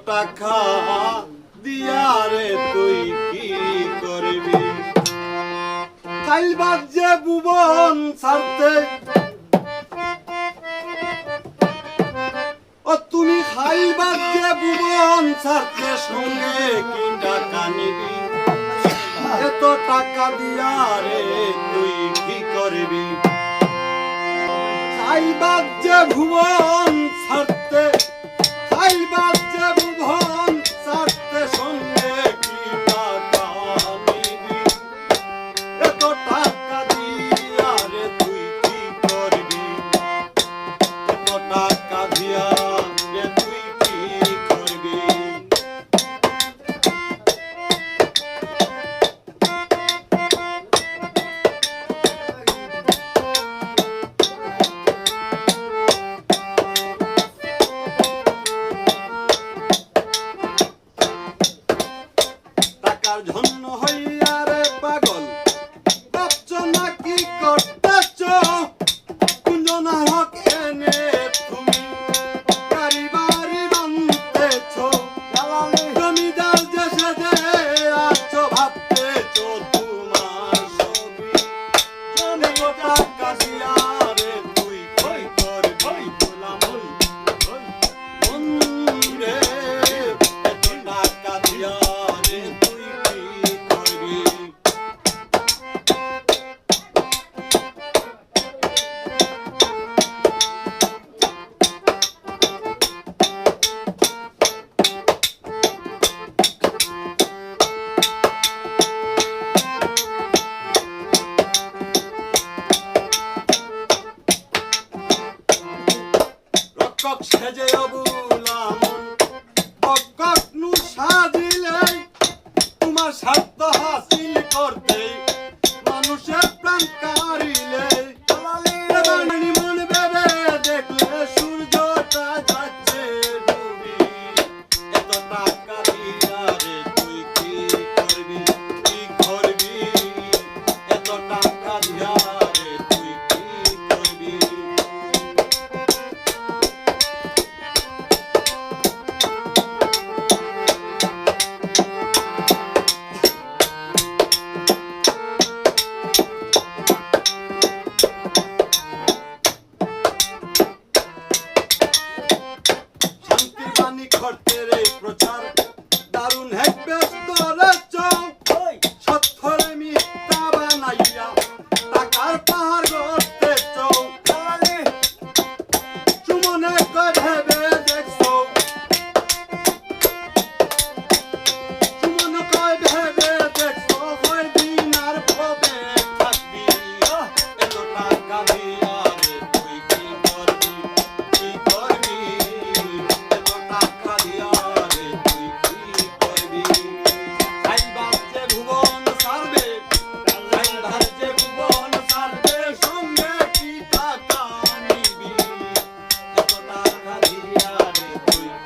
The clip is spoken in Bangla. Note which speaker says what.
Speaker 1: টাকা দিয়া রে তুই কি করবি? খাইবার যে ভুবন ছাড়তে ও তুমি খাইবার যে ভুবন ছাড়তে সঙ্গে কি টাকা নিবি? এত টাকা দিয়া রে তুই কি করবি? খাইবার যে ভুবন ছাড়তে খাইবার যে ভুবন ছাড়তে সঙ্গে কি টাকা নিবি? এত টাকা দিয়া রে তুই কি করবি? এত টাকা দিয়া রে তুই কি করবি? টাকার জন্য হইয়া রে পাগল ভাবছ নাকি করতেছ? কুঞ্জনা হক এনে তুমি গাড়ি বাড়ি বানতেছ, জমিদার দেশে যে আছো ভাবতেছ তোমার ছবি। জমি টাকা দিয়া রে তুই কই করবি? গোলাম বন্ধুরে এত টাকা দিয়া রে তুই কি করবি? রক্ষক সেজে